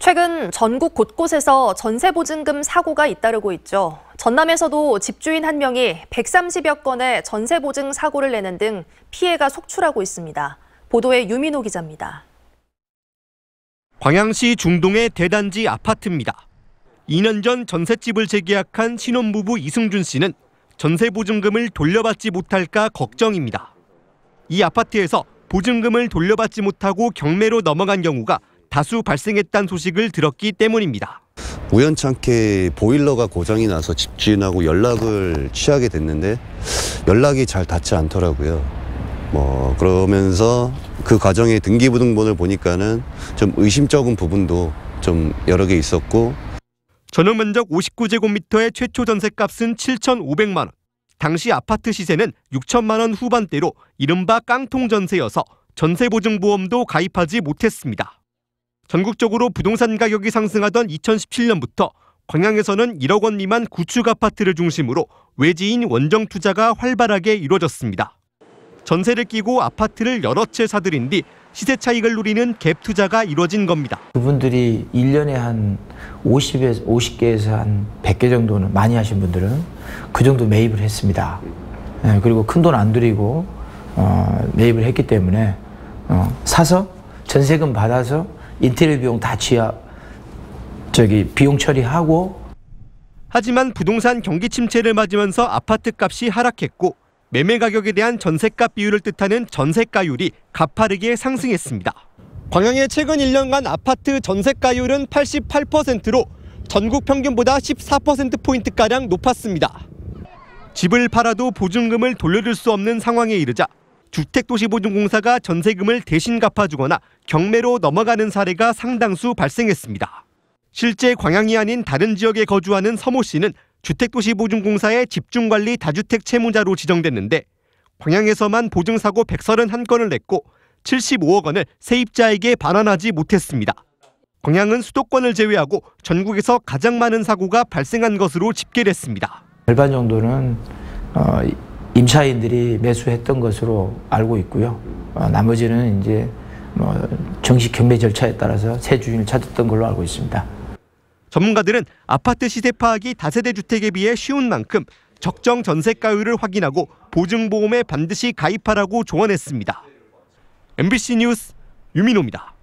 최근 전국 곳곳에서 전세보증금 사고가 잇따르고 있죠. 전남에서도 집주인 한 명이 130여 건의 전세보증 사고를 내는 등 피해가 속출하고 있습니다. 보도에 유민호 기자입니다. 광양시 중동의 대단지 아파트입니다. 2년 전 전셋집을 재계약한 신혼부부 이승준 씨는 전세보증금을 돌려받지 못할까 걱정입니다. 이 아파트에서 보증금을 돌려받지 못하고 경매로 넘어간 경우가 다수 발생했다는 소식을 들었기 때문입니다. 우연찮게 보일러가 고장이 나서 집주인하고 연락을 취하게 됐는데 연락이 잘 닿지 않더라고요. 그러면서 그 과정의 등기부등본을 보니까는 좀 의심쩍은 부분도 좀 여러 개 있었고. 전용 면적 59제곱미터의 최초 전셋값은 7,500만 원. 당시 아파트 시세는 6천만 원 후반대로 이른바 깡통 전세여서 전세보증보험도 가입하지 못했습니다. 전국적으로 부동산 가격이 상승하던 2017년부터 광양에서는 1억 원 미만 구축 아파트를 중심으로 외지인 원정 투자가 활발하게 이루어졌습니다. 전세를 끼고 아파트를 여러 채 사들인 뒤 시세 차익을 누리는 갭 투자가 이루어진 겁니다. 그분들이 1년에 한 50개에서 한 100개 정도는 많이 하신 분들은 그 정도 매입을 했습니다. 그리고 큰 돈 안 들이고 매입을 했기 때문에 사서 전세금 받아서 인테리어 비용 다 비용 처리하고. 하지만 부동산 경기 침체를 맞으면서 아파트 값이 하락했고 매매 가격에 대한 전셋값 비율을 뜻하는 전셋가율이 가파르게 상승했습니다. 광양의 최근 1년간 아파트 전셋가율은 88%로 전국 평균보다 14%포인트가량 높았습니다. 집을 팔아도 보증금을 돌려줄 수 없는 상황에 이르자 주택도시보증공사가 전세금을 대신 갚아주거나 경매로 넘어가는 사례가 상당수 발생했습니다. 실제 광양이 아닌 다른 지역에 거주하는 서모 씨는 주택도시보증공사의 집중관리 다주택 채무자로 지정됐는데 광양에서만 보증사고 131건을 냈고 75억 원을 세입자에게 반환하지 못했습니다. 광양은 수도권을 제외하고 전국에서 가장 많은 사고가 발생한 것으로 집계됐습니다. 절반 정도는 임차인들이 매수했던 것으로 알고 있고요. 나머지는 이제 정식 경매 절차에 따라서 새 주인을 찾았던 걸로 알고 있습니다. 전문가들은 아파트 시세 파악이 다세대 주택에 비해 쉬운 만큼 적정 전셋가율을 확인하고 보증보험에 반드시 가입하라고 조언했습니다. MBC 뉴스 유민호입니다.